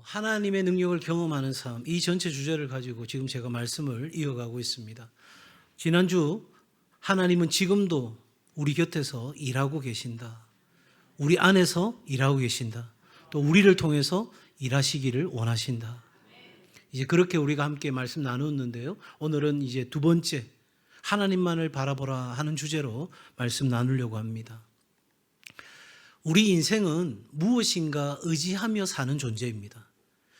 하나님의 능력을 경험하는 삶, 이 전체 주제를 가지고 지금 제가 말씀을 이어가고 있습니다. 지난주 하나님은 지금도 우리 곁에서 일하고 계신다. 우리 안에서 일하고 계신다. 또 우리를 통해서 일하시기를 원하신다. 이제 그렇게 우리가 함께 말씀 나누었는데요. 오늘은 이제 두 번째, 하나님만을 바라보라 하는 주제로 말씀 나누려고 합니다. 우리 인생은 무엇인가 의지하며 사는 존재입니다.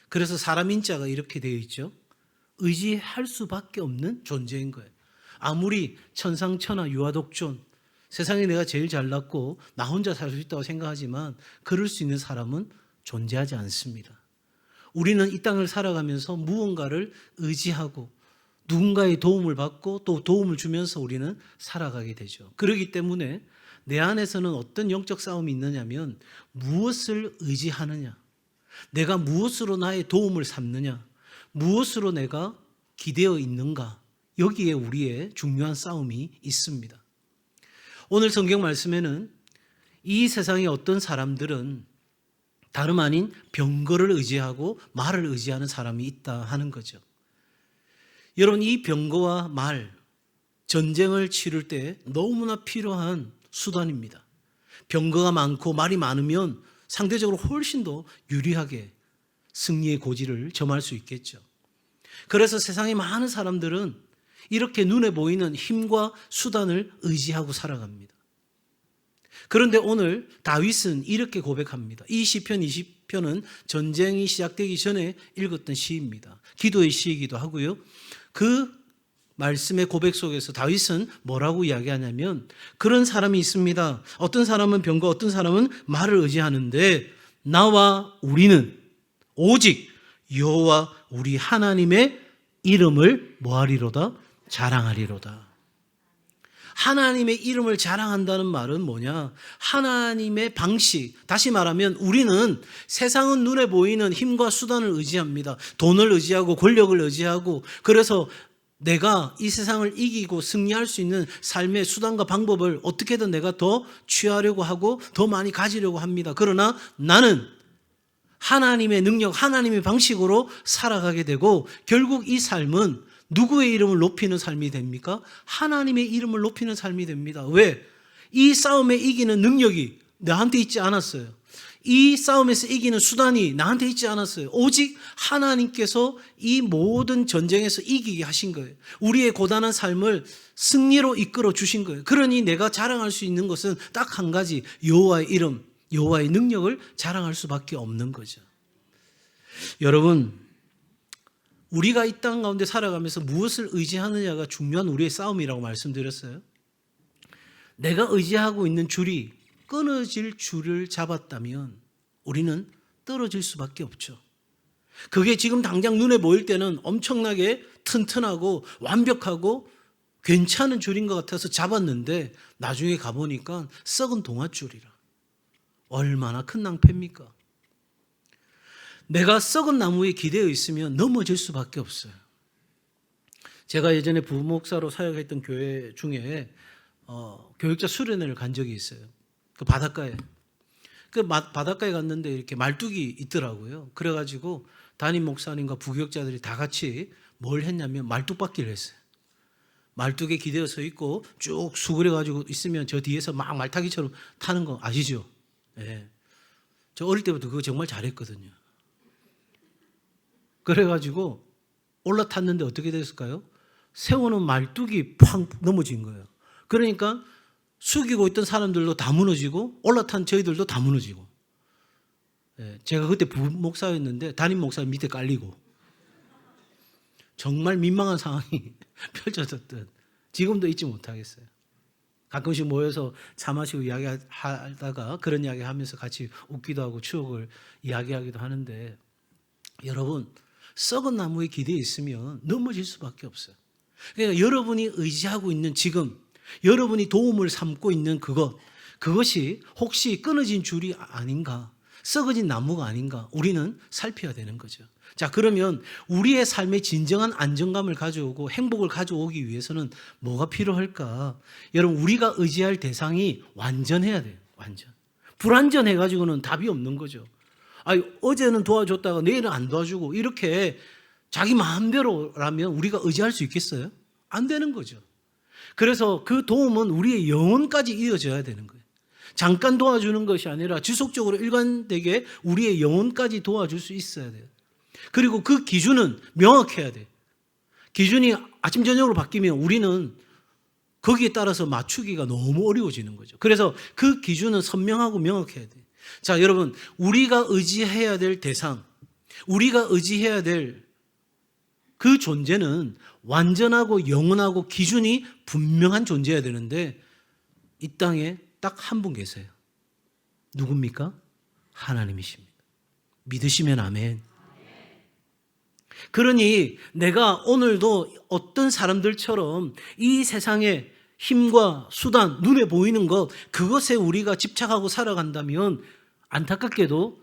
그래서 사람 인자가 이렇게 되어 있죠. 의지할 수밖에 없는 존재인 거예요. 아무리 천상천하 유아독존, 세상에 내가 제일 잘났고 나 혼자 살 수 있다고 생각하지만 그럴 수 있는 사람은 존재하지 않습니다. 우리는 이 땅을 살아가면서 무언가를 의지하고 누군가의 도움을 받고 또 도움을 주면서 우리는 살아가게 되죠. 그렇기 때문에 내 안에서는 어떤 영적 싸움이 있느냐면 무엇을 의지하느냐, 내가 무엇으로 나의 도움을 삼느냐, 무엇으로 내가 기대어 있는가, 여기에 우리의 중요한 싸움이 있습니다. 오늘 성경 말씀에는 이 세상의 어떤 사람들은 다름 아닌 병거를 의지하고 말을 의지하는 사람이 있다 하는 거죠. 여러분, 이 병거와 말, 전쟁을 치를 때 너무나 필요한 수단입니다. 병거가 많고 말이 많으면 상대적으로 훨씬 더 유리하게 승리의 고지를 점할 수 있겠죠. 그래서 세상의 많은 사람들은 이렇게 눈에 보이는 힘과 수단을 의지하고 살아갑니다. 그런데 오늘 다윗은 이렇게 고백합니다. 이 시편 20편은 전쟁이 시작되기 전에 읽었던 시입니다. 기도의 시이기도 하고요. 그 말씀의 고백 속에서 다윗은 뭐라고 이야기하냐면 그런 사람이 있습니다. 어떤 사람은 병거, 어떤 사람은 말을 의지하는데 나와 우리는 오직 여호와 우리 하나님의 이름을 뭐하리로다? 자랑하리로다. 하나님의 이름을 자랑한다는 말은 뭐냐? 하나님의 방식, 다시 말하면 우리는 세상은 눈에 보이는 힘과 수단을 의지합니다. 돈을 의지하고 권력을 의지하고, 그래서 내가 이 세상을 이기고 승리할 수 있는 삶의 수단과 방법을 어떻게든 내가 더 취하려고 하고 더 많이 가지려고 합니다. 그러나 나는 하나님의 능력, 하나님의 방식으로 살아가게 되고 결국 이 삶은 누구의 이름을 높이는 삶이 됩니까? 하나님의 이름을 높이는 삶이 됩니다. 왜? 이 싸움에 이기는 능력이 나한테 있지 않았어요. 이 싸움에서 이기는 수단이 나한테 있지 않았어요. 오직 하나님께서 이 모든 전쟁에서 이기게 하신 거예요. 우리의 고단한 삶을 승리로 이끌어 주신 거예요. 그러니 내가 자랑할 수 있는 것은 딱 한 가지, 여호와의 이름, 여호와의 능력을 자랑할 수밖에 없는 거죠. 여러분, 우리가 이 땅 가운데 살아가면서 무엇을 의지하느냐가 중요한 우리의 싸움이라고 말씀드렸어요. 내가 의지하고 있는 줄이 끊어질 줄을 잡았다면 우리는 떨어질 수밖에 없죠. 그게 지금 당장 눈에 보일 때는 엄청나게 튼튼하고 완벽하고 괜찮은 줄인 것 같아서 잡았는데 나중에 가보니까 썩은 동아줄이라. 얼마나 큰 낭패입니까? 내가 썩은 나무에 기대어 있으면 넘어질 수밖에 없어요. 제가 예전에 부목사로 사역했던 교회 중에 교육자 수련회를 간 적이 있어요. 그 바닷가에. 그 바닷가에 갔는데 이렇게 말뚝이 있더라고요. 그래가지고 담임 목사님과 부교육자들이 다 같이 뭘 했냐면 말뚝박기를 했어요. 말뚝에 기대어 서 있고 쭉 수그려가지고 있으면 저 뒤에서 막 말타기처럼 타는 거 아시죠? 네. 저 어릴 때부터 그거 정말 잘했거든요. 그래가지고 올라탔는데 어떻게 됐을까요? 세우는 말뚝이 팍 넘어진 거예요. 그러니까 숙이고 있던 사람들도 다 무너지고 올라탄 저희들도 다 무너지고. 제가 그때 부목사였는데 담임 목사님 밑에 깔리고 정말 민망한 상황이 펼쳐졌던, 지금도 잊지 못하겠어요. 가끔씩 모여서 차 마시고 이야기하다가 그런 이야기 하면서 같이 웃기도 하고 추억을 이야기하기도 하는데, 여러분, 썩은 나무에 기대에 있으면 넘어질 수밖에 없어요. 그러니까 여러분이 의지하고 있는 지금, 여러분이 도움을 삼고 있는 그것이 혹시 끊어진 줄이 아닌가, 썩어진 나무가 아닌가, 우리는 살펴야 되는 거죠. 자, 그러면 우리의 삶에 진정한 안정감을 가져오고 행복을 가져오기 위해서는 뭐가 필요할까? 여러분, 우리가 의지할 대상이 완전해야 돼요. 완전. 불완전해가지고는 답이 없는 거죠. 어제는 도와줬다가 내일은 안 도와주고 이렇게 자기 마음대로라면 우리가 의지할 수 있겠어요? 안 되는 거죠. 그래서 그 도움은 우리의 영혼까지 이어져야 되는 거예요. 잠깐 도와주는 것이 아니라 지속적으로 일관되게 우리의 영혼까지 도와줄 수 있어야 돼요. 그리고 그 기준은 명확해야 돼요. 기준이 아침 저녁으로 바뀌면 우리는 거기에 따라서 맞추기가 너무 어려워지는 거죠. 그래서 그 기준은 선명하고 명확해야 돼요. 자, 여러분, 우리가 의지해야 될 대상, 우리가 의지해야 될 그 존재는 완전하고 영원하고 기준이 분명한 존재여야 되는데 이 땅에 딱 한 분 계세요. 누굽니까? 하나님이십니다. 믿으시면 아멘. 그러니 내가 오늘도 어떤 사람들처럼 이 세상의 힘과 수단, 눈에 보이는 것, 그것에 우리가 집착하고 살아간다면 안타깝게도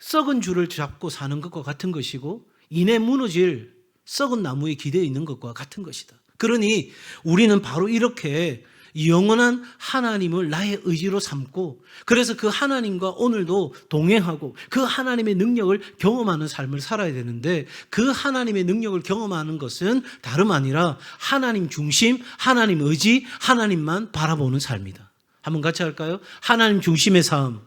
썩은 줄을 잡고 사는 것과 같은 것이고 이내 무너질 썩은 나무에 기대어 있는 것과 같은 것이다. 그러니 우리는 바로 이렇게 영원한 하나님을 나의 의지로 삼고 그래서 그 하나님과 오늘도 동행하고 그 하나님의 능력을 경험하는 삶을 살아야 되는데 그 하나님의 능력을 경험하는 것은 다름 아니라 하나님 중심, 하나님 의지, 하나님만 바라보는 삶이다. 한번 같이 할까요? 하나님 중심의 삶,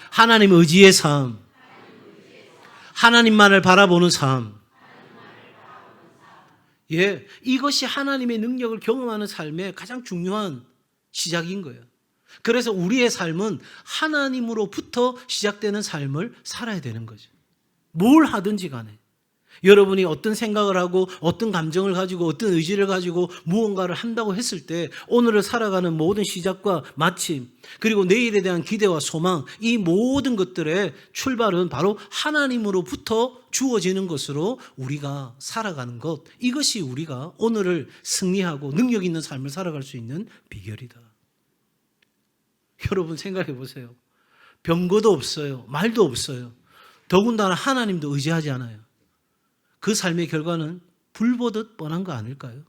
하나님 의지의 삶, 하나님만을 바라보는 삶. 예, 이것이 하나님의 능력을 경험하는 삶의 가장 중요한 시작인 거예요. 그래서 우리의 삶은 하나님으로부터 시작되는 삶을 살아야 되는 거죠. 뭘 하든지 간에. 여러분이 어떤 생각을 하고 어떤 감정을 가지고 어떤 의지를 가지고 무언가를 한다고 했을 때 오늘을 살아가는 모든 시작과 마침 그리고 내일에 대한 기대와 소망 이 모든 것들의 출발은 바로 하나님으로부터 주어지는 것으로 우리가 살아가는 것 이것이 우리가 오늘을 승리하고 능력 있는 삶을 살아갈 수 있는 비결이다. 여러분 생각해 보세요. 병거도 없어요. 말도 없어요. 더군다나 하나님도 의지하지 않아요. 그 삶의 결과는 불보듯 뻔한 거 아닐까요?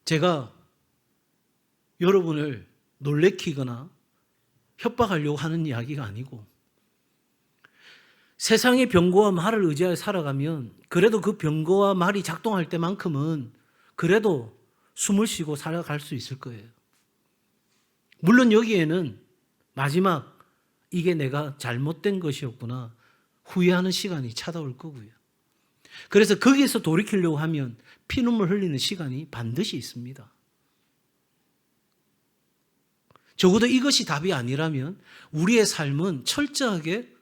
제가 여러분을 놀래키거나 협박하려고 하는 이야기가 아니고 세상의 병거와 말을 의지하여 살아가면 그래도 그 병거와 말이 작동할 때만큼은 그래도 숨을 쉬고 살아갈 수 있을 거예요. 물론 여기에는 마지막 이게 내가 잘못된 것이었구나 후회하는 시간이 찾아올 거고요. 그래서 거기에서 돌이키려고 하면 피눈물 흘리는 시간이 반드시 있습니다. 적어도 이것이 답이 아니라면 우리의 삶은 철저하게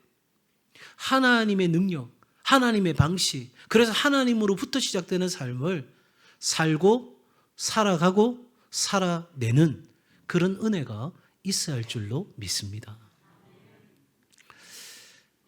하나님의 능력, 하나님의 방식, 그래서 하나님으로부터 시작되는 삶을 살고 살아가고 살아내는 그런 은혜가 있어야 할 줄로 믿습니다.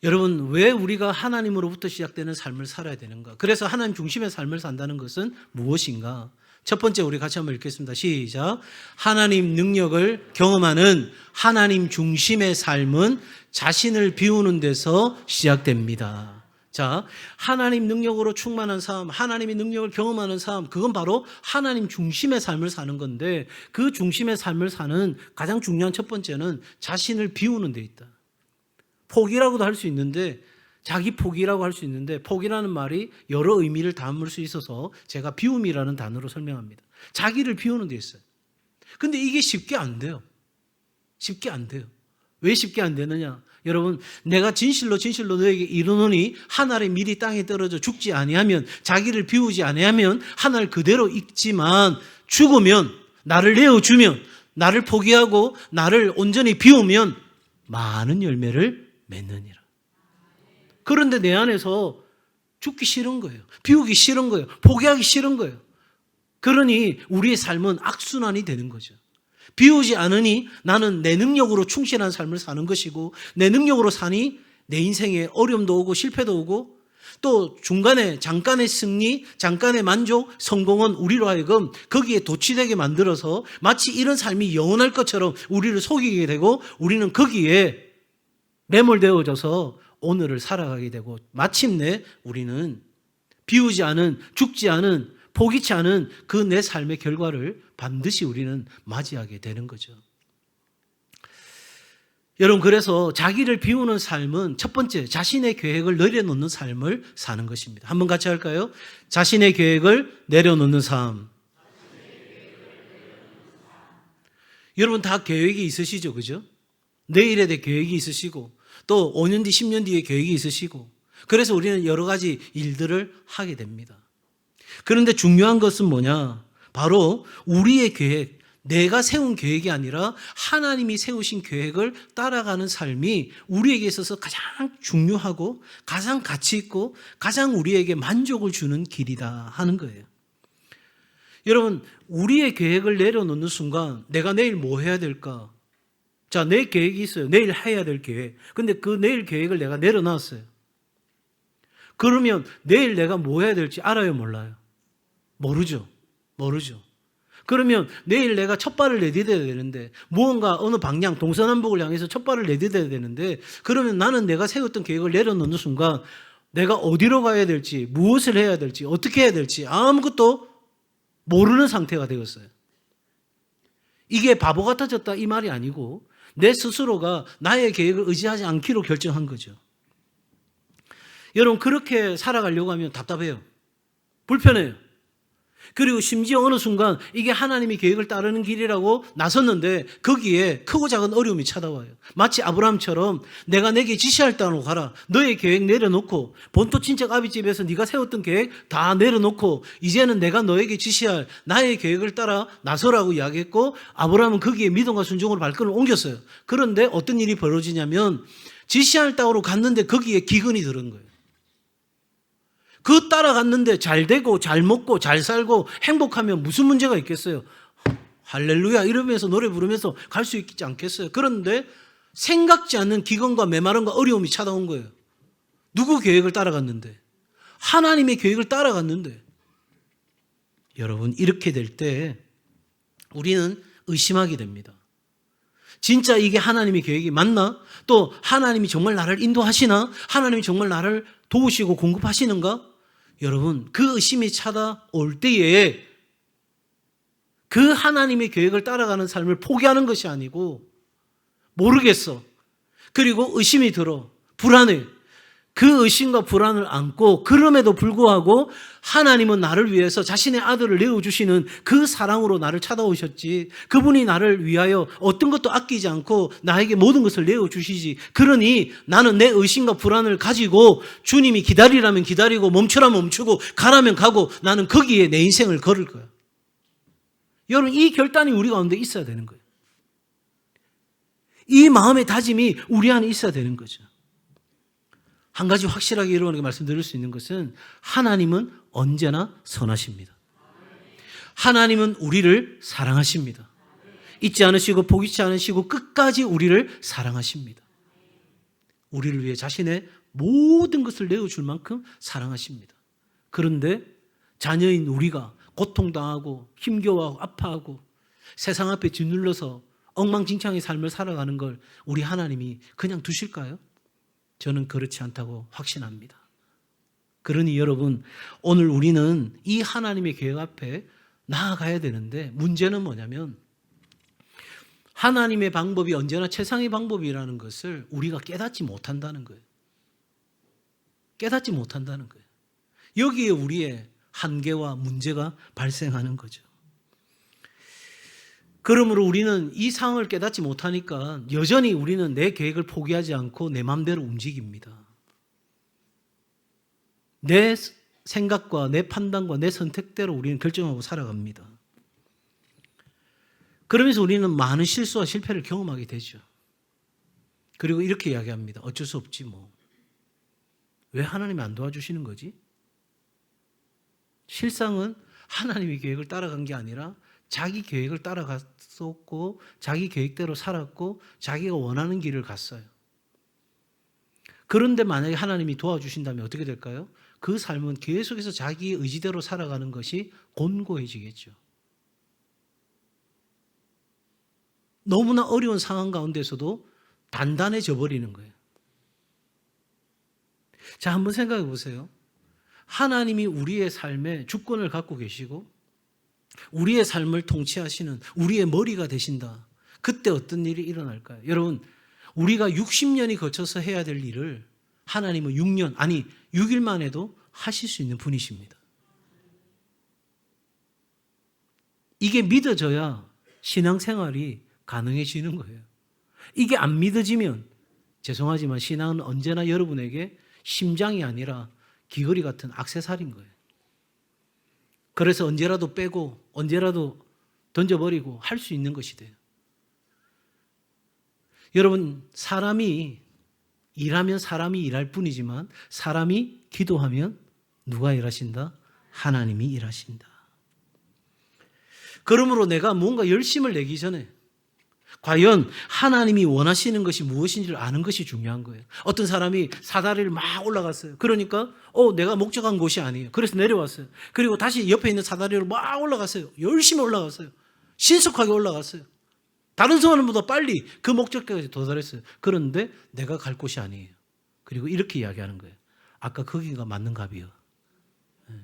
여러분, 왜 우리가 하나님으로부터 시작되는 삶을 살아야 되는가? 그래서 하나님 중심의 삶을 산다는 것은 무엇인가? 첫 번째 우리 같이 한번 읽겠습니다. 시작. 하나님 능력을 경험하는 하나님 중심의 삶은 자신을 비우는 데서 시작됩니다. 자, 하나님 능력으로 충만한 삶, 하나님의 능력을 경험하는 삶, 그건 바로 하나님 중심의 삶을 사는 건데 그 중심의 삶을 사는 가장 중요한 첫 번째는 자신을 비우는 데 있다. 포기라고도 할 수 있는데 자기 포기라고 할 수 있는데 포기라는 말이 여러 의미를 담을 수 있어서 제가 비움이라는 단어로 설명합니다. 자기를 비우는 데 있어요. 근데 이게 쉽게 안 돼요. 쉽게 안 돼요. 왜 쉽게 안 되느냐? 여러분, 내가 진실로 너에게 이르노니 한 알의 밀이 땅에 떨어져 죽지 아니하면 자기를 비우지 아니하면 한 알 그대로 있지만 죽으면 나를 내어주면 나를 포기하고 나를 온전히 비우면 많은 열매를 맺느니라. 그런데 내 안에서 죽기 싫은 거예요. 비우기 싫은 거예요. 포기하기 싫은 거예요. 그러니 우리의 삶은 악순환이 되는 거죠. 비우지 않으니 나는 내 능력으로 충실한 삶을 사는 것이고 내 능력으로 사니 내 인생에 어려움도 오고 실패도 오고 또 중간에 잠깐의 승리, 잠깐의 만족, 성공은 우리로 하여금 거기에 도취되게 만들어서 마치 이런 삶이 영원할 것처럼 우리를 속이게 되고 우리는 거기에 매몰되어져서 오늘을 살아가게 되고 마침내 우리는 비우지 않은, 죽지 않은, 포기치 않은 그 내 삶의 결과를 반드시 우리는 맞이하게 되는 거죠. 여러분, 그래서 자기를 비우는 삶은 첫 번째, 자신의 계획을 내려놓는 삶을 사는 것입니다. 한번 같이 할까요? 자신의 계획을 내려놓는 삶. 여러분 다 계획이 있으시죠, 그죠? 내일에 대해 계획이 있으시고 또 5년 뒤, 10년 뒤에 계획이 있으시고, 그래서 우리는 여러 가지 일들을 하게 됩니다. 그런데 중요한 것은 뭐냐? 바로 우리의 계획, 내가 세운 계획이 아니라 하나님이 세우신 계획을 따라가는 삶이 우리에게 있어서 가장 중요하고 가장 가치 있고 가장 우리에게 만족을 주는 길이다 하는 거예요. 여러분, 우리의 계획을 내려놓는 순간 내가 내일 뭐 해야 될까? 자, 내 계획이 있어요. 내일 해야 될 계획. 근데 그 내일 계획을 내가 내려놨어요. 그러면 내일 내가 뭐 해야 될지 알아요, 몰라요? 모르죠. 그러면 내일 내가 첫 발을 내디뎌야 되는데, 무언가 어느 방향, 동서남북을 향해서 첫 발을 내디뎌야 되는데, 그러면 나는 내가 세웠던 계획을 내려놓는 순간 내가 어디로 가야 될지, 무엇을 해야 될지, 어떻게 해야 될지 아무것도 모르는 상태가 되었어요. 이게 바보 같아졌다 이 말이 아니고 내 스스로가 나의 계획을 의지하지 않기로 결정한 거죠. 여러분, 그렇게 살아가려고 하면 답답해요. 불편해요. 그리고 심지어 어느 순간 이게 하나님의 계획을 따르는 길이라고 나섰는데 거기에 크고 작은 어려움이 찾아와요. 마치 아브라함처럼 내가 내게 지시할 땅으로 가라. 너의 계획 내려놓고, 본토 친척 아비집에서 네가 세웠던 계획 다 내려놓고 이제는 내가 너에게 지시할 나의 계획을 따라 나서라고 이야기했고, 아브라함은 거기에 믿음과 순종으로 발걸음을 옮겼어요. 그런데 어떤 일이 벌어지냐면 지시할 땅으로 갔는데 거기에 기근이 들은 거예요. 그 따라갔는데 잘 되고 잘 먹고 잘 살고 행복하면 무슨 문제가 있겠어요? 할렐루야 이러면서 노래 부르면서 갈 수 있지 않겠어요? 그런데 생각지 않는 기근과 메마름과 어려움이 찾아온 거예요. 누구 계획을 따라갔는데? 하나님의 계획을 따라갔는데. 여러분, 이렇게 될 때 우리는 의심하게 됩니다. 진짜 이게 하나님의 계획이 맞나? 또 하나님이 정말 나를 인도하시나? 하나님이 정말 나를 도우시고 공급하시는가? 여러분, 그 의심이 찾아올 때에 그 하나님의 계획을 따라가는 삶을 포기하는 것이 아니고, 모르겠어, 그리고 의심이 들어, 불안해, 그 의심과 불안을 안고 그럼에도 불구하고 하나님은 나를 위해서 자신의 아들을 내어주시는 그 사랑으로 나를 찾아오셨지, 그분이 나를 위하여 어떤 것도 아끼지 않고 나에게 모든 것을 내어주시지, 그러니 나는 내 의심과 불안을 가지고 주님이 기다리라면 기다리고 멈추라면 멈추고 가라면 가고 나는 거기에 내 인생을 걸을 거야. 여러분, 이 결단이 우리 가운데 있어야 되는 거예요. 이 마음의 다짐이 우리 안에 있어야 되는 거죠. 한 가지 확실하게 여러분에게 말씀드릴 수 있는 것은 하나님은 언제나 선하십니다. 하나님은 우리를 사랑하십니다. 잊지 않으시고 포기치 않으시고 끝까지 우리를 사랑하십니다. 우리를 위해 자신의 모든 것을 내어줄 만큼 사랑하십니다. 그런데 자녀인 우리가 고통당하고 힘겨워하고 아파하고 세상 앞에 짓눌러서 엉망진창의 삶을 살아가는 걸 우리 하나님이 그냥 두실까요? 저는 그렇지 않다고 확신합니다. 그러니 여러분, 오늘 우리는 이 하나님의 계획 앞에 나아가야 되는데, 문제는 뭐냐면 하나님의 방법이 언제나 최상의 방법이라는 것을 우리가 깨닫지 못한다는 거예요. 깨닫지 못한다는 거예요. 여기에 우리의 한계와 문제가 발생하는 거죠. 그러므로 우리는 이 상황을 깨닫지 못하니까 여전히 우리는 내 계획을 포기하지 않고 내 마음대로 움직입니다. 내 생각과 내 판단과 내 선택대로 우리는 결정하고 살아갑니다. 그러면서 우리는 많은 실수와 실패를 경험하게 되죠. 그리고 이렇게 이야기합니다. 어쩔 수 없지 뭐. 왜 하나님이 안 도와주시는 거지? 실상은 하나님의 계획을 따라간 게 아니라 자기 계획을 따라갔었고 자기 계획대로 살았고 자기가 원하는 길을 갔어요. 그런데 만약에 하나님이 도와주신다면 어떻게 될까요? 그 삶은 계속해서 자기 의지대로 살아가는 것이 곤고해지겠죠. 너무나 어려운 상황 가운데서도 단단해져 버리는 거예요. 자, 한번 생각해 보세요. 하나님이 우리의 삶에 주권을 갖고 계시고 우리의 삶을 통치하시는 우리의 머리가 되신다. 그때 어떤 일이 일어날까요? 여러분, 우리가 60년이 거쳐서 해야 될 일을 하나님은 6년, 아니 6일만 해도 하실 수 있는 분이십니다. 이게 믿어져야 신앙생활이 가능해지는 거예요. 이게 안 믿어지면 죄송하지만 신앙은 언제나 여러분에게 심장이 아니라 귀걸이 같은 액세서리인 거예요. 그래서 언제라도 빼고 언제라도 던져버리고 할 수 있는 것이 돼요. 여러분, 사람이 일하면 사람이 일할 뿐이지만 사람이 기도하면 누가 일하신다? 하나님이 일하신다. 그러므로 내가 뭔가 열심을 내기 전에 과연 하나님이 원하시는 것이 무엇인지를 아는 것이 중요한 거예요. 어떤 사람이 사다리를 막 올라갔어요. 그러니까 내가 목적한 곳이 아니에요. 그래서 내려왔어요. 그리고 다시 옆에 있는 사다리로 막 올라갔어요. 열심히 올라갔어요. 신속하게 올라갔어요. 다른 사람보다 빨리 그 목적지까지 도달했어요. 그런데 내가 갈 곳이 아니에요. 그리고 이렇게 이야기하는 거예요. 아까 거기가 맞는 값이요. 네.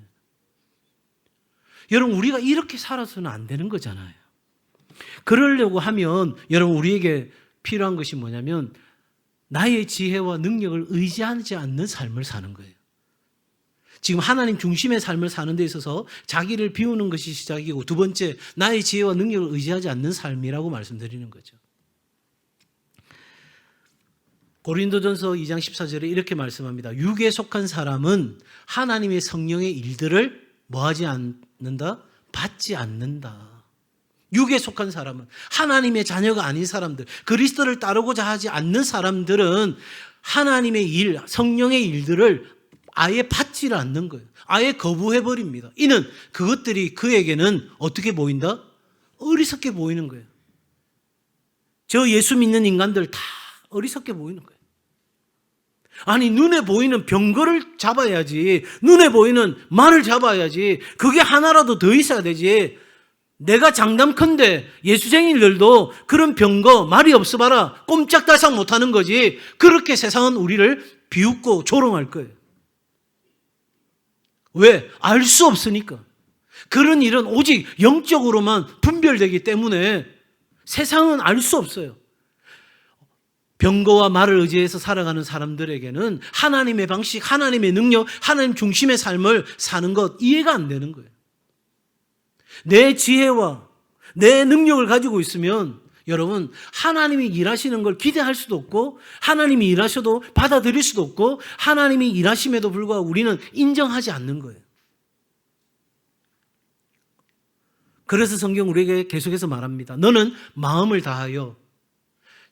여러분, 우리가 이렇게 살아서는 안 되는 거잖아요. 그러려고 하면 여러분, 우리에게 필요한 것이 뭐냐면 나의 지혜와 능력을 의지하지 않는 삶을 사는 거예요. 지금 하나님 중심의 삶을 사는 데 있어서 자기를 비우는 것이 시작이고, 두 번째, 나의 지혜와 능력을 의지하지 않는 삶이라고 말씀드리는 거죠. 고린도전서 2장 14절에 이렇게 말씀합니다. 육에 속한 사람은 하나님의 성령의 일들을 뭐하지 않는다? 받지 않는다. 육에 속한 사람은, 하나님의 자녀가 아닌 사람들, 그리스도를 따르고자 하지 않는 사람들은 하나님의 일, 성령의 일들을 아예 받지를 않는 거예요. 아예 거부해버립니다. 이는 그것들이 그에게는 어떻게 보인다? 어리석게 보이는 거예요. 저 예수 믿는 인간들 다 어리석게 보이는 거예요. 아니, 눈에 보이는 병거를 잡아야지, 눈에 보이는 말을 잡아야지, 그게 하나라도 더 있어야 되지. 내가 장담컨대 예수쟁이들도 그런 병거, 말이 없어봐라 꼼짝달싹 못하는 거지. 그렇게 세상은 우리를 비웃고 조롱할 거예요. 왜? 알 수 없으니까. 그런 일은 오직 영적으로만 분별되기 때문에 세상은 알 수 없어요. 병거와 말을 의지해서 살아가는 사람들에게는 하나님의 방식, 하나님의 능력, 하나님 중심의 삶을 사는 것 이해가 안 되는 거예요. 내 지혜와 내 능력을 가지고 있으면 여러분, 하나님이 일하시는 걸 기대할 수도 없고, 하나님이 일하셔도 받아들일 수도 없고, 하나님이 일하심에도 불구하고 우리는 인정하지 않는 거예요. 그래서 성경 우리에게 계속해서 말합니다. 너는 마음을 다하여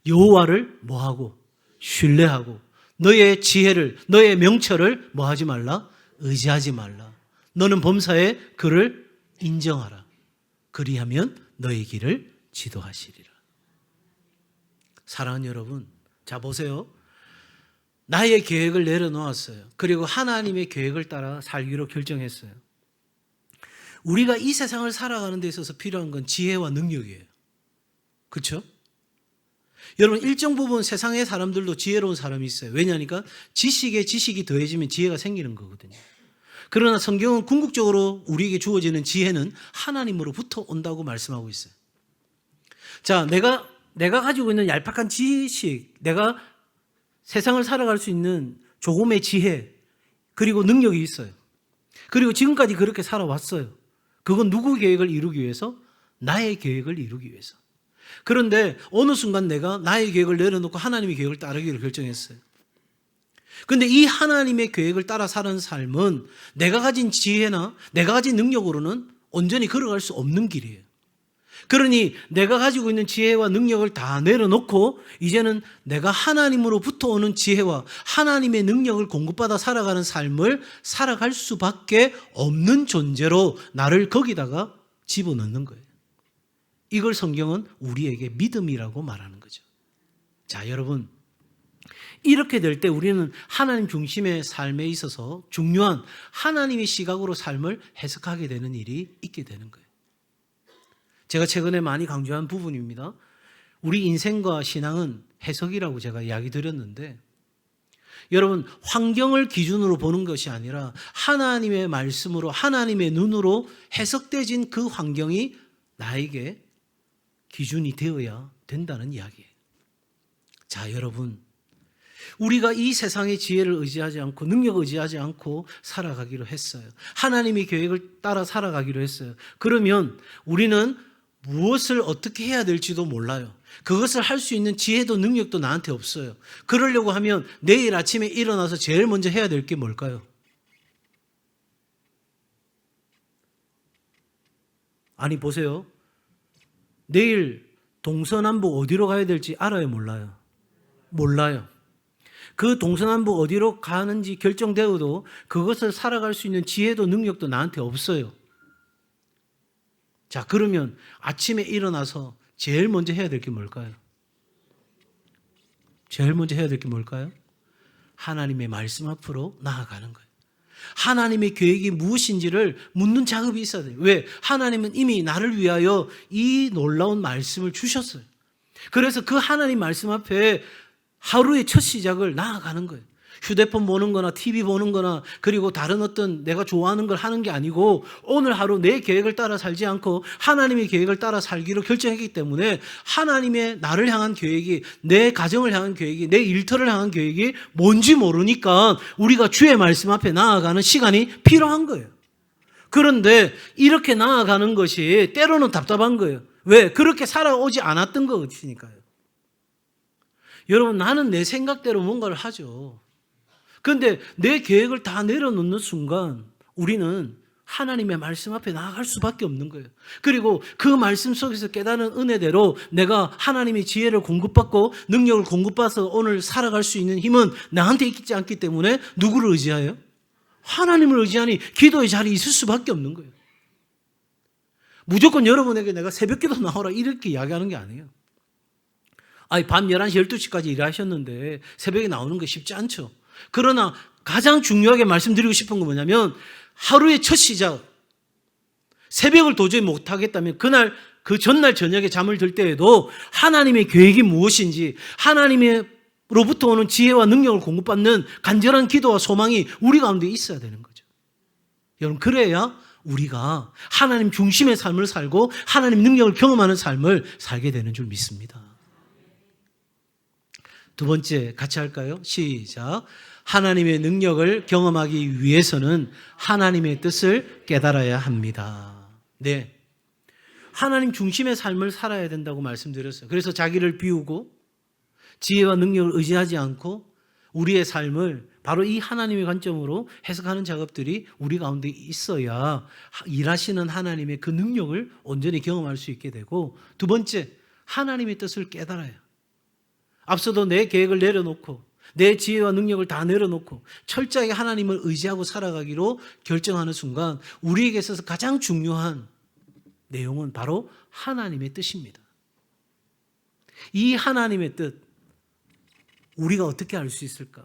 여호와를 뭐하고? 신뢰하고, 너의 지혜를, 너의 명철을 뭐하지 말라? 의지하지 말라. 너는 범사에 그를 인정하라. 그리하면 너의 길을 지도하시리라. 사랑하는 여러분, 자 보세요. 나의 계획을 내려놓았어요. 그리고 하나님의 계획을 따라 살기로 결정했어요. 우리가 이 세상을 살아가는 데 있어서 필요한 건 지혜와 능력이에요. 그렇죠? 여러분, 일정 부분 세상의 사람들도 지혜로운 사람이 있어요. 왜냐하니까 지식에 지식이 더해지면 지혜가 생기는 거거든요. 그러나 성경은 궁극적으로 우리에게 주어지는 지혜는 하나님으로부터 온다고 말씀하고 있어요. 자, 내가 가지고 있는 얄팍한 지식, 내가 세상을 살아갈 수 있는 조금의 지혜, 그리고 능력이 있어요. 그리고 지금까지 그렇게 살아왔어요. 그건 누구 계획을 이루기 위해서? 나의 계획을 이루기 위해서. 그런데 어느 순간 내가 나의 계획을 내려놓고 하나님의 계획을 따르기를 결정했어요. 그런데 이 하나님의 계획을 따라 사는 삶은 내가 가진 지혜나 내가 가진 능력으로는 온전히 걸어갈 수 없는 길이에요. 그러니 내가 가지고 있는 지혜와 능력을 다 내려놓고 이제는 내가 하나님으로부터 오는 지혜와 하나님의 능력을 공급받아 살아가는 삶을 살아갈 수밖에 없는 존재로 나를 거기다가 집어넣는 거예요. 이걸 성경은 우리에게 믿음이라고 말하는 거죠. 자, 여러분, 이렇게 될 때 우리는 하나님 중심의 삶에 있어서 중요한 하나님의 시각으로 삶을 해석하게 되는 일이 있게 되는 거예요. 제가 최근에 많이 강조한 부분입니다. 우리 인생과 신앙은 해석이라고 제가 이야기 드렸는데, 여러분, 환경을 기준으로 보는 것이 아니라 하나님의 말씀으로, 하나님의 눈으로 해석되진 그 환경이 나에게 기준이 되어야 된다는 이야기예요. 자, 여러분, 우리가 이 세상의 지혜를 의지하지 않고 능력을 의지하지 않고 살아가기로 했어요. 하나님의 계획을 따라 살아가기로 했어요. 그러면 우리는 무엇을 어떻게 해야 될지도 몰라요. 그것을 할 수 있는 지혜도 능력도 나한테 없어요. 그러려고 하면 내일 아침에 일어나서 제일 먼저 해야 될 게 뭘까요? 아니, 보세요. 내일 동서남북 어디로 가야 될지 알아요, 몰라요? 몰라요. 그 동서남북 어디로 가는지 결정되어도 그것을 살아갈 수 있는 지혜도 능력도 나한테 없어요. 자, 그러면 아침에 일어나서 제일 먼저 해야 될 게 뭘까요? 제일 먼저 해야 될 게 뭘까요? 하나님의 말씀 앞으로 나아가는 거예요. 하나님의 계획이 무엇인지를 묻는 작업이 있어야 돼요. 왜? 하나님은 이미 나를 위하여 이 놀라운 말씀을 주셨어요. 그래서 그 하나님 말씀 앞에 하루의 첫 시작을 나아가는 거예요. 휴대폰 보는 거나 TV 보는 거나 그리고 다른 어떤 내가 좋아하는 걸 하는 게 아니고 오늘 하루 내 계획을 따라 살지 않고 하나님의 계획을 따라 살기로 결정했기 때문에 하나님의 나를 향한 계획이, 내 가정을 향한 계획이, 내 일터를 향한 계획이 뭔지 모르니까 우리가 주의 말씀 앞에 나아가는 시간이 필요한 거예요. 그런데 이렇게 나아가는 것이 때로는 답답한 거예요. 왜? 그렇게 살아오지 않았던 것이니까요. 여러분, 나는 내 생각대로 뭔가를 하죠. 그런데 내 계획을 다 내려놓는 순간 우리는 하나님의 말씀 앞에 나아갈 수밖에 없는 거예요. 그리고 그 말씀 속에서 깨닫는 은혜대로 내가 하나님의 지혜를 공급받고 능력을 공급받아서 오늘 살아갈 수 있는 힘은 나한테 있지 않기 때문에 누구를 의지해요? 하나님을 의지하니 기도의 자리에 있을 수밖에 없는 거예요. 무조건 여러분에게 내가 새벽기도 나오라 이렇게 이야기하는 게 아니에요. 아니, 밤 11시, 12시까지 일하셨는데 새벽에 나오는 게 쉽지 않죠. 그러나 가장 중요하게 말씀드리고 싶은 건 뭐냐면 하루의 첫 시작, 새벽을 도저히 못하겠다면 그날 그 전날 저녁에 잠을 들 때에도 하나님의 계획이 무엇인지 하나님으로부터 오는 지혜와 능력을 공급받는 간절한 기도와 소망이 우리 가운데 있어야 되는 거죠. 여러분, 그래야 우리가 하나님 중심의 삶을 살고 하나님 능력을 경험하는 삶을 살게 되는 줄 믿습니다. 두 번째 같이 할까요? 시작. 하나님의 능력을 경험하기 위해서는 하나님의 뜻을 깨달아야 합니다. 네, 하나님 중심의 삶을 살아야 된다고 말씀드렸어요. 그래서 자기를 비우고 지혜와 능력을 의지하지 않고 우리의 삶을 바로 이 하나님의 관점으로 해석하는 작업들이 우리 가운데 있어야 일하시는 하나님의 그 능력을 온전히 경험할 수 있게 되고, 두 번째, 하나님의 뜻을 깨달아요. 앞서도 내 계획을 내려놓고 내 지혜와 능력을 다 내려놓고 철저하게 하나님을 의지하고 살아가기로 결정하는 순간 우리에게 있어서 가장 중요한 내용은 바로 하나님의 뜻입니다. 이 하나님의 뜻, 우리가 어떻게 알 수 있을까?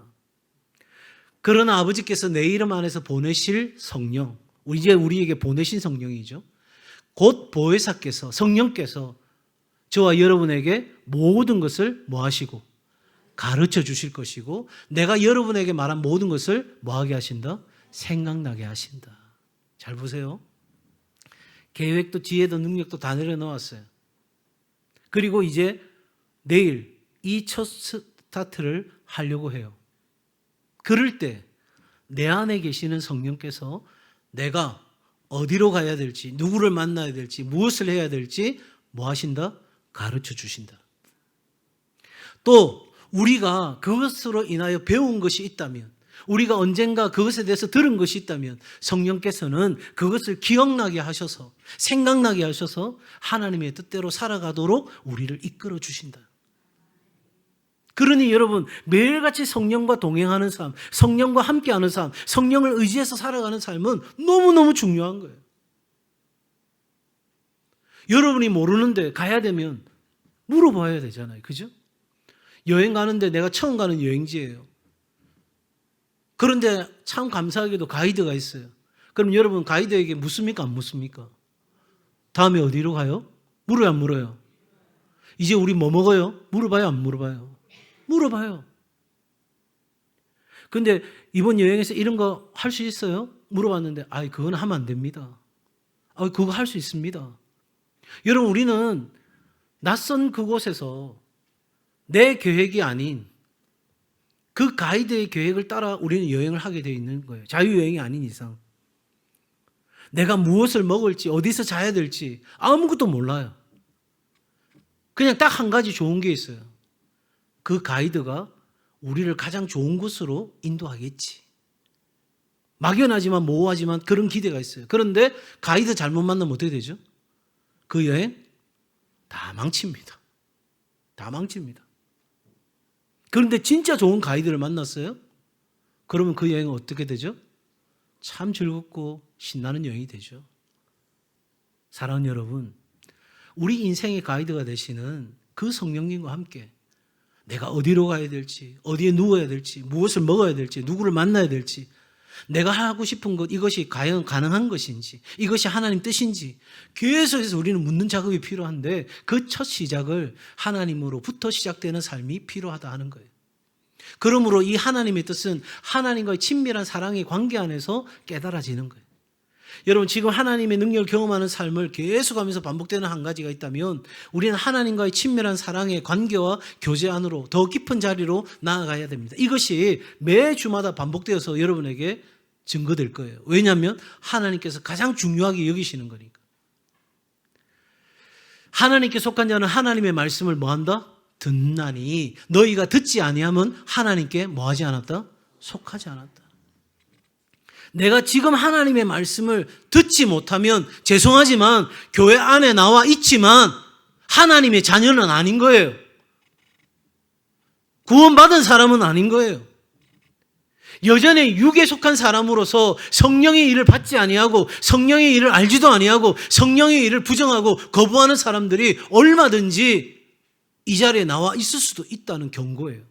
그러나 아버지께서 내 이름 안에서 보내실 성령, 이제 우리에게 보내신 성령이죠. 곧 보혜사께서, 성령께서 저와 여러분에게 모든 것을 뭐 하시고 가르쳐 주실 것이고, 내가 여러분에게 말한 모든 것을 뭐 하게 하신다? 생각나게 하신다. 잘 보세요. 계획도 지혜도 능력도 다 내려놓았어요. 그리고 이제 내일 이 첫 스타트를 하려고 해요. 그럴 때 내 안에 계시는 성령께서 내가 어디로 가야 될지, 누구를 만나야 될지, 무엇을 해야 될지 뭐 하신다? 가르쳐 주신다. 또 우리가 그것으로 인하여 배운 것이 있다면, 우리가 언젠가 그것에 대해서 들은 것이 있다면 성령께서는 그것을 기억나게 하셔서, 생각나게 하셔서 하나님의 뜻대로 살아가도록 우리를 이끌어 주신다. 그러니 여러분, 매일같이 성령과 동행하는 삶, 성령과 함께하는 삶, 성령을 의지해서 살아가는 삶은 너무너무 중요한 거예요. 여러분이 모르는데 가야 되면 물어봐야 되잖아요. 그죠? 여행 가는데 내가 처음 가는 여행지예요. 그런데 참 감사하게도 가이드가 있어요. 그럼 여러분, 가이드에게 묻습니까? 안 묻습니까? 다음에 어디로 가요? 물어요, 안 물어요? 이제 우리 뭐 먹어요? 물어봐요, 안 물어봐요? 물어봐요. 근데 이번 여행에서 이런 거 할 수 있어요? 물어봤는데, 그건 하면 안 됩니다. 그거 할 수 있습니다. 여러분, 우리는 낯선 그곳에서 내 계획이 아닌 그 가이드의 계획을 따라 우리는 여행을 하게 되어 있는 거예요. 자유여행이 아닌 이상. 내가 무엇을 먹을지, 어디서 자야 될지 아무것도 몰라요. 그냥 딱 한 가지 좋은 게 있어요. 그 가이드가 우리를 가장 좋은 곳으로 인도하겠지. 막연하지만 모호하지만 그런 기대가 있어요. 그런데 가이드 잘못 만나면 어떻게 되죠? 그 여행 다 망칩니다. 다 망칩니다. 그런데 진짜 좋은 가이드를 만났어요? 그러면 그 여행은 어떻게 되죠? 참 즐겁고 신나는 여행이 되죠. 사랑하는 여러분, 우리 인생의 가이드가 되시는 그 성령님과 함께 내가 어디로 가야 될지, 어디에 누워야 될지, 무엇을 먹어야 될지, 누구를 만나야 될지, 내가 하고 싶은 것, 이것이 과연 가능한 것인지, 이것이 하나님 뜻인지 계속해서 우리는 묻는 작업이 필요한데 그 첫 시작을 하나님으로부터 시작되는 삶이 필요하다 하는 거예요. 그러므로 이 하나님의 뜻은 하나님과의 친밀한 사랑의 관계 안에서 깨달아지는 거예요. 여러분, 지금 하나님의 능력을 경험하는 삶을 계속하면서 반복되는 한 가지가 있다면 우리는 하나님과의 친밀한 사랑의 관계와 교제 안으로 더 깊은 자리로 나아가야 됩니다. 이것이 매주마다 반복되어서 여러분에게 증거될 거예요. 왜냐하면 하나님께서 가장 중요하게 여기시는 거니까. 하나님께 속한 자는 하나님의 말씀을 뭐한다? 듣나니 너희가 듣지 아니하면 하나님께 뭐하지 않았다? 속하지 않았다. 내가 지금 하나님의 말씀을 듣지 못하면 죄송하지만 교회 안에 나와 있지만 하나님의 자녀는 아닌 거예요. 구원받은 사람은 아닌 거예요. 여전히 육에 속한 사람으로서 성령의 일을 받지 아니하고 성령의 일을 알지도 아니하고 성령의 일을 부정하고 거부하는 사람들이 얼마든지 이 자리에 나와 있을 수도 있다는 경고예요.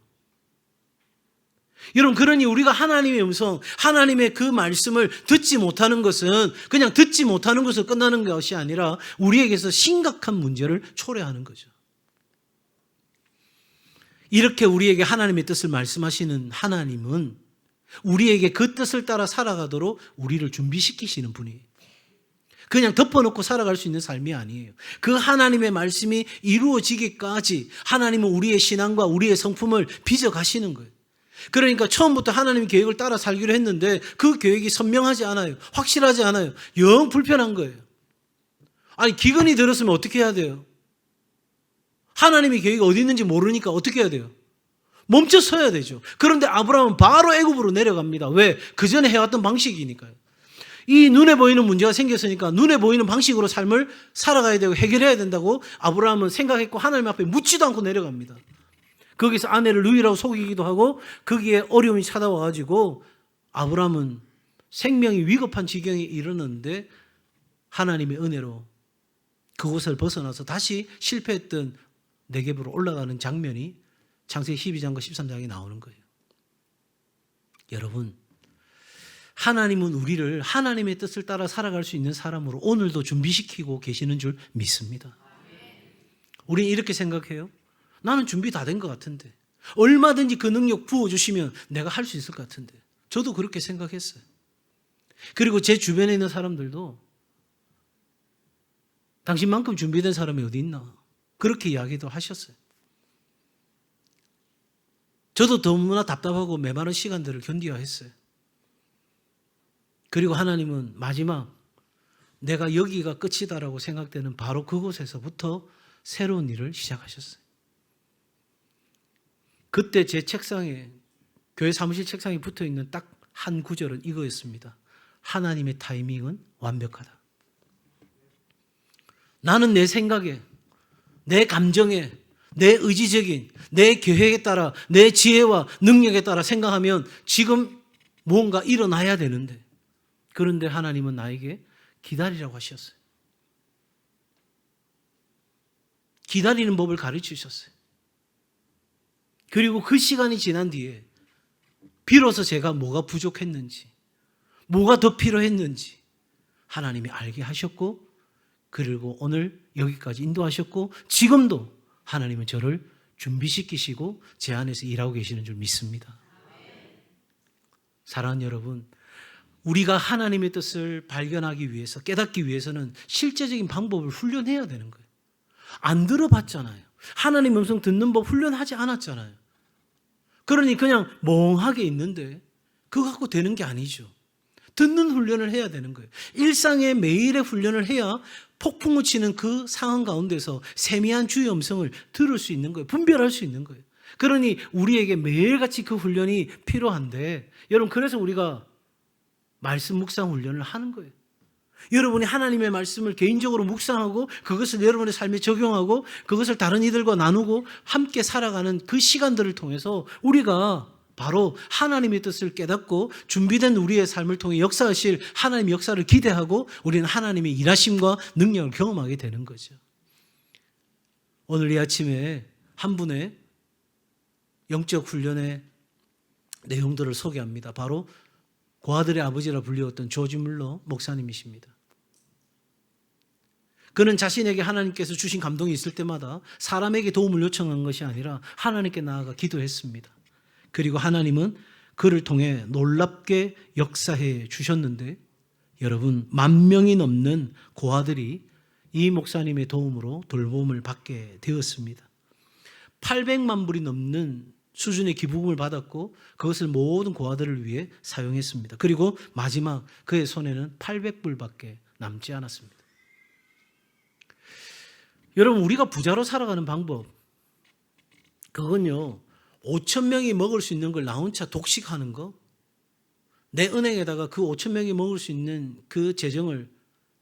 여러분, 그러니 우리가 하나님의 음성, 하나님의 그 말씀을 듣지 못하는 것은 그냥 듣지 못하는 것으로 끝나는 것이 아니라 우리에게서 심각한 문제를 초래하는 거죠. 이렇게 우리에게 하나님의 뜻을 말씀하시는 하나님은 우리에게 그 뜻을 따라 살아가도록 우리를 준비시키시는 분이에요. 그냥 덮어놓고 살아갈 수 있는 삶이 아니에요. 그 하나님의 말씀이 이루어지기까지 하나님은 우리의 신앙과 우리의 성품을 빚어가시는 거예요. 그러니까 처음부터 하나님의 계획을 따라 살기로 했는데 그 계획이 선명하지 않아요. 확실하지 않아요. 영 불편한 거예요. 아니, 기근이 들었으면 어떻게 해야 돼요? 하나님의 계획이 어디 있는지 모르니까 어떻게 해야 돼요? 멈춰 서야 되죠. 그런데 아브라함은 바로 애굽으로 내려갑니다. 왜? 그 전에 해왔던 방식이니까요. 이 눈에 보이는 문제가 생겼으니까 눈에 보이는 방식으로 삶을 살아가야 되고 해결해야 된다고 아브라함은 생각했고 하나님 앞에 묻지도 않고 내려갑니다. 거기서 아내를 누이라고 속이기도 하고 거기에 어려움이 찾아와가지고 아브라함은 생명이 위급한 지경에 이르는데 하나님의 은혜로 그곳을 벗어나서 다시 실패했던 네겝으로 올라가는 장면이 창세기 12장과 13장에 나오는 거예요. 여러분, 하나님은 우리를 하나님의 뜻을 따라 살아갈 수 있는 사람으로 오늘도 준비시키고 계시는 줄 믿습니다. 우리는 이렇게 생각해요. 나는 준비 다 된 것 같은데, 얼마든지 그 능력 부어주시면 내가 할 수 있을 것 같은데. 저도 그렇게 생각했어요. 그리고 제 주변에 있는 사람들도 당신만큼 준비된 사람이 어디 있나 그렇게 이야기도 하셨어요. 저도 너무나 답답하고 메마른 시간들을 견뎌야 했어요. 그리고 하나님은 마지막 내가 여기가 끝이다라고 생각되는 바로 그곳에서부터 새로운 일을 시작하셨어요. 그때 제 책상에, 교회 사무실 책상에 붙어있는 딱 한 구절은 이거였습니다. 하나님의 타이밍은 완벽하다. 나는 내 생각에, 내 감정에, 내 의지적인, 내 계획에 따라, 내 지혜와 능력에 따라 생각하면 지금 뭔가 일어나야 되는데, 그런데 하나님은 나에게 기다리라고 하셨어요. 기다리는 법을 가르치셨어요. 그리고 그 시간이 지난 뒤에 비로소 제가 뭐가 부족했는지, 뭐가 더 필요했는지 하나님이 알게 하셨고, 그리고 오늘 여기까지 인도하셨고, 지금도 하나님은 저를 준비시키시고 제 안에서 일하고 계시는 줄 믿습니다. 사랑하는 여러분, 우리가 하나님의 뜻을 발견하기 위해서, 깨닫기 위해서는 실제적인 방법을 훈련해야 되는 거예요. 안 들어봤잖아요. 하나님 음성 듣는 법 훈련하지 않았잖아요. 그러니 그냥 멍하게 있는데 그거 갖고 되는 게 아니죠. 듣는 훈련을 해야 되는 거예요. 일상의 매일의 훈련을 해야 폭풍우 치는 그 상황 가운데서 세미한 주의 음성을 들을 수 있는 거예요. 분별할 수 있는 거예요. 그러니 우리에게 매일같이 그 훈련이 필요한데, 여러분, 그래서 우리가 말씀 묵상 훈련을 하는 거예요. 여러분이 하나님의 말씀을 개인적으로 묵상하고 그것을 여러분의 삶에 적용하고 그것을 다른 이들과 나누고 함께 살아가는 그 시간들을 통해서 우리가 바로 하나님의 뜻을 깨닫고 준비된 우리의 삶을 통해 역사하실 하나님의 역사를 기대하고 우리는 하나님의 일하심과 능력을 경험하게 되는 거죠. 오늘 이 아침에 한 분의 영적 훈련의 내용들을 소개합니다. 바로 고아들의 아버지라 불리웠던 조지 물러 목사님이십니다. 그는 자신에게 하나님께서 주신 감동이 있을 때마다 사람에게 도움을 요청한 것이 아니라 하나님께 나아가 기도했습니다. 그리고 하나님은 그를 통해 놀랍게 역사해 주셨는데, 여러분, 10,000명이 넘는 고아들이 이 목사님의 도움으로 돌봄을 받게 되었습니다. 800만 불이 넘는 수준의 기부금을 받았고 그것을 모든 고아들을 위해 사용했습니다. 그리고 마지막 그의 손에는 800불밖에 남지 않았습니다. 여러분, 우리가 부자로 살아가는 방법, 그건요, 5,000명이 먹을 수 있는 걸 나 혼자 독식하는 거, 내 은행에다가 그 5,000명이 먹을 수 있는 그 재정을,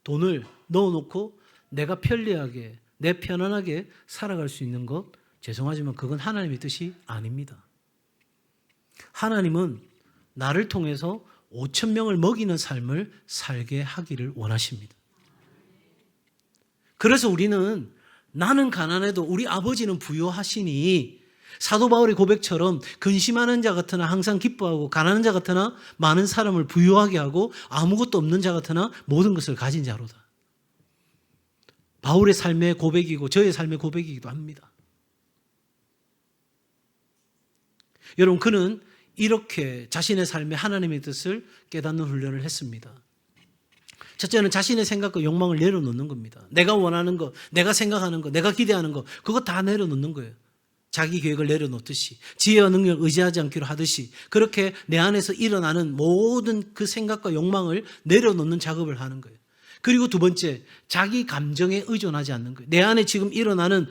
돈을 넣어놓고 내가 편리하게, 내 편안하게 살아갈 수 있는 것, 죄송하지만 그건 하나님의 뜻이 아닙니다. 하나님은 나를 통해서 5,000명을 먹이는 삶을 살게 하기를 원하십니다. 그래서 우리는 나는 가난해도 우리 아버지는 부유하시니, 사도 바울의 고백처럼 근심하는 자 같으나 항상 기뻐하고 가난한 자 같으나 많은 사람을 부유하게 하고 아무것도 없는 자 같으나 모든 것을 가진 자로다. 바울의 삶의 고백이고 저의 삶의 고백이기도 합니다. 여러분, 그는 이렇게 자신의 삶에 하나님의 뜻을 깨닫는 훈련을 했습니다. 첫째는 자신의 생각과 욕망을 내려놓는 겁니다. 내가 원하는 것, 내가 생각하는 것, 내가 기대하는 것, 그거 다 내려놓는 거예요. 자기 계획을 내려놓듯이, 지혜와 능력을 의지하지 않기로 하듯이, 그렇게 내 안에서 일어나는 모든 그 생각과 욕망을 내려놓는 작업을 하는 거예요. 그리고 두 번째, 자기 감정에 의존하지 않는 거예요. 내 안에 지금 일어나는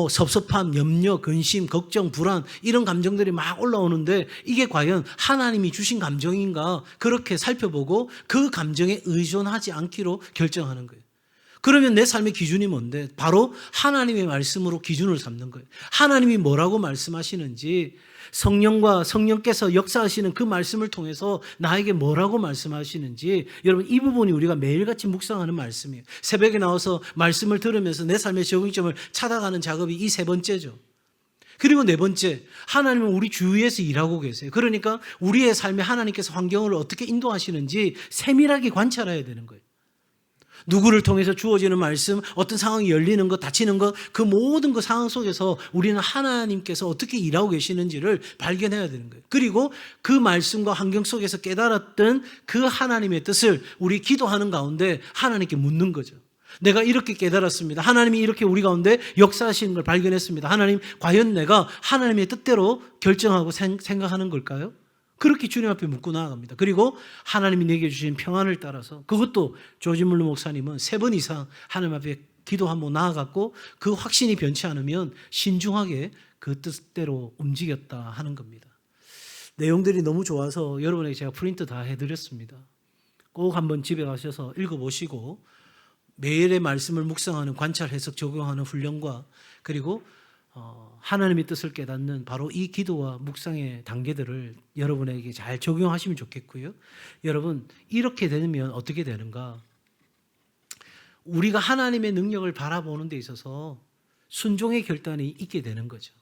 섭섭함, 염려, 근심, 걱정, 불안, 이런 감정들이 막 올라오는데 이게 과연 하나님이 주신 감정인가, 그렇게 살펴보고 그 감정에 의존하지 않기로 결정하는 거예요. 그러면 내 삶의 기준이 뭔데? 바로 하나님의 말씀으로 기준을 삼는 거예요. 하나님이 뭐라고 말씀하시는지, 성령과 성령께서 역사하시는 그 말씀을 통해서 나에게 뭐라고 말씀하시는지, 여러분, 이 부분이 우리가 매일같이 묵상하는 말씀이에요. 새벽에 나와서 말씀을 들으면서 내 삶의 적용점을 찾아가는 작업이 이 세 번째죠. 그리고 네 번째, 하나님은 우리 주위에서 일하고 계세요. 그러니까 우리의 삶에 하나님께서 환경을 어떻게 인도하시는지 세밀하게 관찰해야 되는 거예요. 누구를 통해서 주어지는 말씀, 어떤 상황이 열리는 것, 닫히는 것, 그 모든 그 상황 속에서 우리는 하나님께서 어떻게 일하고 계시는지를 발견해야 되는 거예요. 그리고 그 말씀과 환경 속에서 깨달았던 그 하나님의 뜻을 우리 기도하는 가운데 하나님께 묻는 거죠. 내가 이렇게 깨달았습니다. 하나님이 이렇게 우리 가운데 역사하시는 걸 발견했습니다. 하나님, 과연 내가 하나님의 뜻대로 결정하고 생각하는 걸까요? 그렇게 주님 앞에 묻고 나아갑니다. 그리고 하나님이 내게 주신 평안을 따라서, 그것도 조지 물러 목사님은 3번 이상 하나님 앞에 기도하고 나아갔고 그 확신이 변치 않으면 신중하게 그 뜻대로 움직였다 하는 겁니다. 내용들이 너무 좋아서 여러분에게 제가 프린트 다 해드렸습니다. 꼭 한번 집에 가셔서 읽어보시고 매일의 말씀을 묵상하는, 관찰, 해석, 적용하는 훈련과 그리고 하나님의 뜻을 깨닫는 바로 이 기도와 묵상의 단계들을 여러분에게 잘 적용하시면 좋겠고요. 여러분, 이렇게 되면 어떻게 되는가? 우리가 하나님의 능력을 바라보는 데 있어서 순종의 결단이 있게 되는 거죠.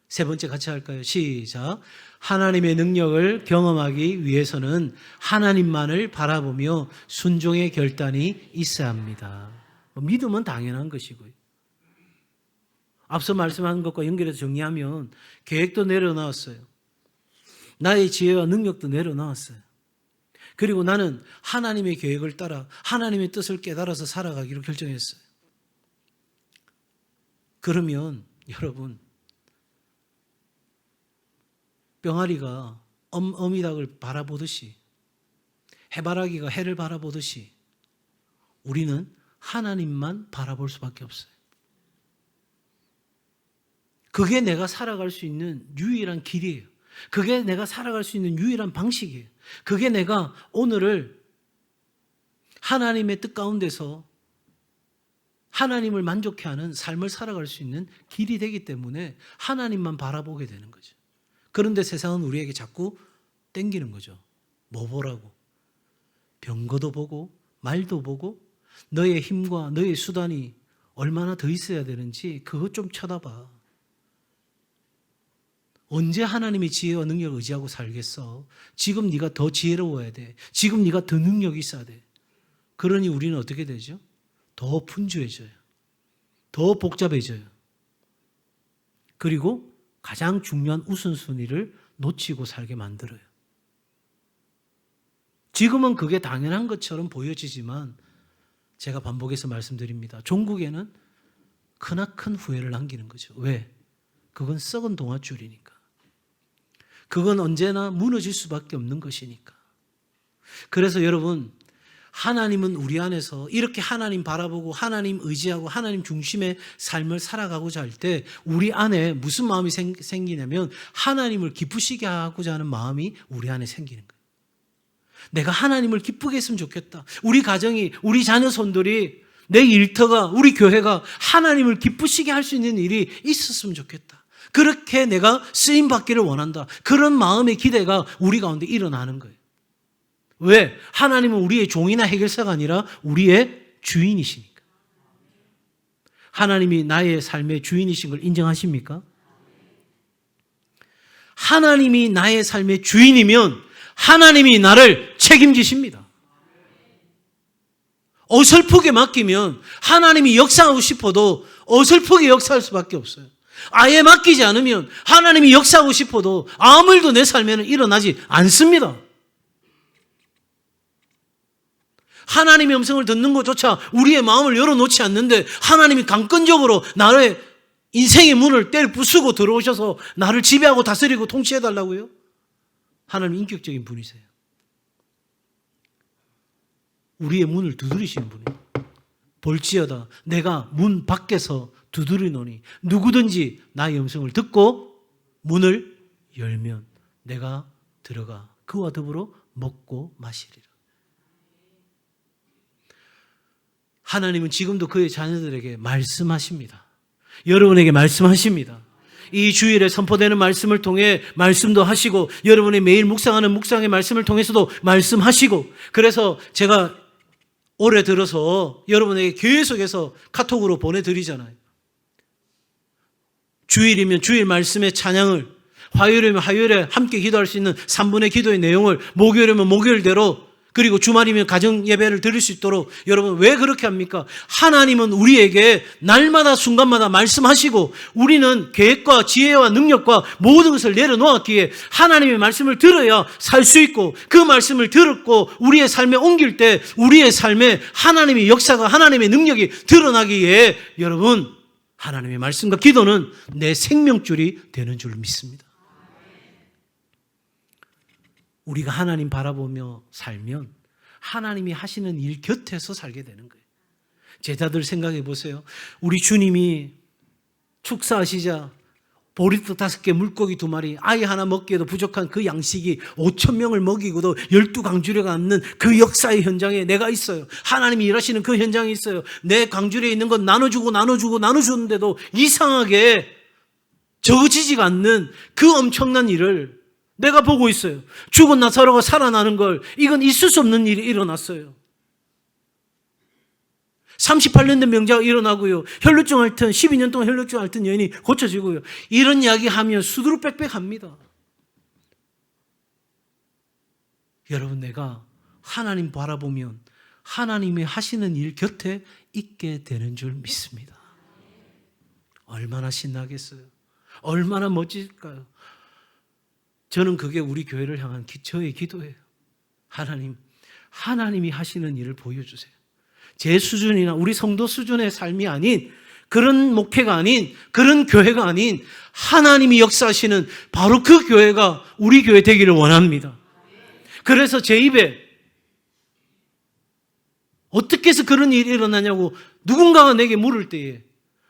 세 번째 같이 할까요? 시작. 하나님의 능력을 경험하기 위해서는 하나님만을 바라보며 순종의 결단이 있어야 합니다. 믿음은 당연한 것이고요. 앞서 말씀한 것과 연결해서 정리하면 계획도 내려놓았어요. 나의 지혜와 능력도 내려놓았어요. 그리고 나는 하나님의 계획을 따라 하나님의 뜻을 깨달아서 살아가기로 결정했어요. 그러면 여러분, 병아리가 어미닭을 바라보듯이, 해바라기가 해를 바라보듯이 우리는 하나님만 바라볼 수밖에 없어요. 그게 내가 살아갈 수 있는 유일한 길이에요. 그게 내가 살아갈 수 있는 유일한 방식이에요. 그게 내가 오늘을 하나님의 뜻 가운데서 하나님을 만족해 하는 삶을 살아갈 수 있는 길이 되기 때문에 하나님만 바라보게 되는 거죠. 그런데 세상은 우리에게 자꾸 땡기는 거죠. 뭐 보라고? 병거도 보고 말도 보고 너의 힘과 너의 수단이 얼마나 더 있어야 되는지 그것 좀 쳐다봐. 언제 하나님의 지혜와 능력을 의지하고 살겠어? 지금 네가 더 지혜로워야 돼. 지금 네가 더 능력이 있어야 돼. 그러니 우리는 어떻게 되죠? 더 분주해져요. 더 복잡해져요. 그리고 가장 중요한 우선순위를 놓치고 살게 만들어요. 지금은 그게 당연한 것처럼 보여지지만 제가 반복해서 말씀드립니다. 종국에는 크나큰 후회를 남기는 거죠. 왜? 그건 썩은 동아줄이니까. 그건 언제나 무너질 수밖에 없는 것이니까. 그래서 여러분, 하나님은 우리 안에서 이렇게 하나님 바라보고 하나님 의지하고 하나님 중심의 삶을 살아가고자 할 때 우리 안에 무슨 마음이 생기냐면 하나님을 기쁘시게 하고자 하는 마음이 우리 안에 생기는 거예요. 내가 하나님을 기쁘게 했으면 좋겠다. 우리 가정이, 우리 자녀 손들이, 내 일터가, 우리 교회가 하나님을 기쁘시게 할 수 있는 일이 있었으면 좋겠다. 그렇게 내가 쓰임받기를 원한다. 그런 마음의 기대가 우리 가운데 일어나는 거예요. 왜? 하나님은 우리의 종이나 해결사가 아니라 우리의 주인이시니까. 하나님이 나의 삶의 주인이신 걸 인정하십니까? 하나님이 나의 삶의 주인이면 하나님이 나를 책임지십니다. 어설프게 맡기면 하나님이 역사하고 싶어도 어설프게 역사할 수밖에 없어요. 아예 맡기지 않으면 하나님이 역사하고 싶어도 아무 일도 내 삶에는 일어나지 않습니다. 하나님의 음성을 듣는 것조차 우리의 마음을 열어놓지 않는데 하나님이 강권적으로 나의 인생의 문을 부수고 들어오셔서 나를 지배하고 다스리고 통치해달라고요? 하나님 인격적인 분이세요. 우리의 문을 두드리시는 분이에요. 볼지어다 내가 문 밖에서 두드리노니 누구든지 나의 음성을 듣고 문을 열면 내가 들어가 그와 더불어 먹고 마시리라. 하나님은 지금도 그의 자녀들에게 말씀하십니다. 여러분에게 말씀하십니다. 이 주일에 선포되는 말씀을 통해 말씀도 하시고 여러분이 매일 묵상하는 묵상의 말씀을 통해서도 말씀하시고 그래서 제가 올해 들어서 여러분에게 계속해서 카톡으로 보내드리잖아요. 주일이면 주일 말씀의 찬양을, 화요일이면 화요일에 함께 기도할 수 있는 3분의 기도의 내용을 목요일이면 목요일대로 그리고 주말이면 가정 예배를 드릴 수 있도록 여러분 왜 그렇게 합니까? 하나님은 우리에게 날마다 순간마다 말씀하시고 우리는 계획과 지혜와 능력과 모든 것을 내려놓았기에 하나님의 말씀을 들어야 살 수 있고 그 말씀을 들었고 우리의 삶에 옮길 때 우리의 삶에 하나님의 역사가 하나님의 능력이 드러나기에 여러분 하나님의 말씀과 기도는 내 생명줄이 되는 줄 믿습니다. 우리가 하나님 바라보며 살면 하나님이 하시는 일 곁에서 살게 되는 거예요. 제자들 생각해 보세요. 우리 주님이 축사하시자 보리떡 5개, 물고기 2마리, 아이 하나 먹기에도 부족한 그 양식이 5,000명을 먹이고도 12강주려가 앉는 그 역사의 현장에 내가 있어요. 하나님이 일하시는 그 현장에 있어요. 내 강주려에 있는 건 나눠주는데도 이상하게 적어지지가 않는 그 엄청난 일을 내가 보고 있어요. 죽은 나사로가 살아나는 걸 이건 있을 수 없는 일이 일어났어요. 38년 된 명자가 일어나고요. 혈루증 앓던 12년 동안 혈루증 앓던 여인이 고쳐지고요. 이런 이야기 하면 수두룩 빽빽합니다. 여러분 내가 하나님 바라보면 하나님이 하시는 일 곁에 있게 되는 줄 믿습니다. 얼마나 신나겠어요. 얼마나 멋질까요. 저는 그게 우리 교회를 향한 저의 기도예요. 하나님이 하시는 일을 보여주세요. 제 수준이나 우리 성도 수준의 삶이 아닌 그런 목회가 아닌, 그런 교회가 아닌 하나님이 역사하시는 바로 그 교회가 우리 교회 되기를 원합니다. 그래서 제 입에 어떻게 해서 그런 일이 일어나냐고 누군가가 내게 물을 때에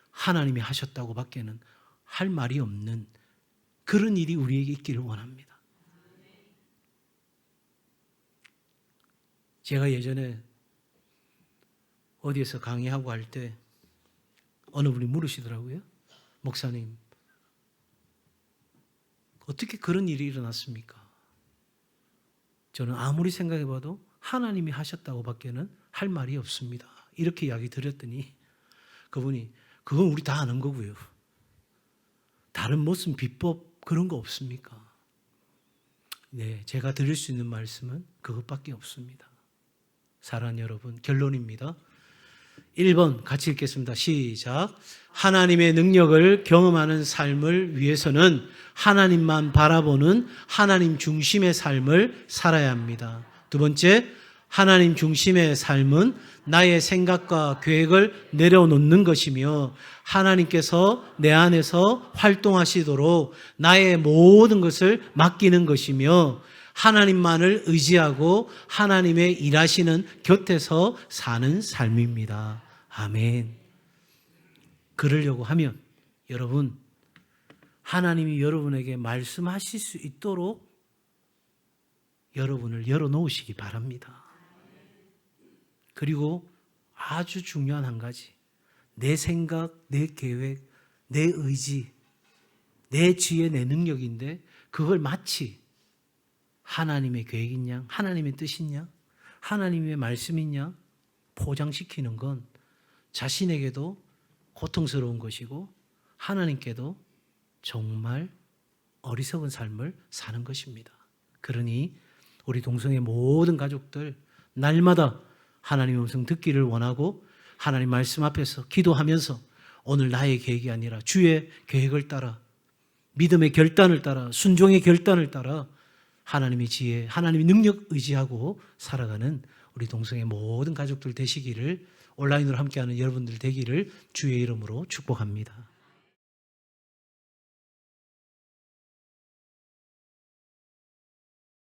하나님이 하셨다고 밖에는 할 말이 없는 그런 일이 우리에게 있기를 원합니다. 제가 예전에 어디에서 강의하고 할 때 어느 분이 물으시더라고요. 목사님, 어떻게 그런 일이 일어났습니까? 저는 아무리 생각해봐도 하나님이 하셨다고 밖에는 할 말이 없습니다. 이렇게 이야기 드렸더니 그분이 그건 우리 다 아는 거고요. 다른 무슨 비법 그런 거 없습니까? 네, 제가 드릴 수 있는 말씀은 그것밖에 없습니다. 사랑하는 여러분, 결론입니다. 1번 같이 읽겠습니다. 시작. 하나님의 능력을 경험하는 삶을 위해서는 하나님만 바라보는 하나님 중심의 삶을 살아야 합니다. 두 번째, 하나님 중심의 삶은 나의 생각과 계획을 내려놓는 것이며 하나님께서 내 안에서 활동하시도록 나의 모든 것을 맡기는 것이며 하나님만을 의지하고 하나님의 일하시는 곁에서 사는 삶입니다. 아멘. 그러려고 하면 여러분, 하나님이 여러분에게 말씀하실 수 있도록 여러분을 열어놓으시기 바랍니다. 그리고 아주 중요한 한 가지, 내 생각, 내 계획, 내 의지, 내 지혜, 내 능력인데 그걸 마치 하나님의 계획이냐, 하나님의 뜻이냐, 하나님의 말씀이냐 포장시키는 건 자신에게도 고통스러운 것이고 하나님께도 정말 어리석은 삶을 사는 것입니다. 그러니 우리 동성의 모든 가족들 날마다 하나님의 음성 듣기를 원하고 하나님 말씀 앞에서 기도하면서 오늘 나의 계획이 아니라 주의 계획을 따라 믿음의 결단을 따라 순종의 결단을 따라 하나님의 지혜, 하나님의 능력 의지하고 살아가는 우리 동성의 모든 가족들 되시기를, 온라인으로 함께하는 여러분들 되기를 주의 이름으로 축복합니다.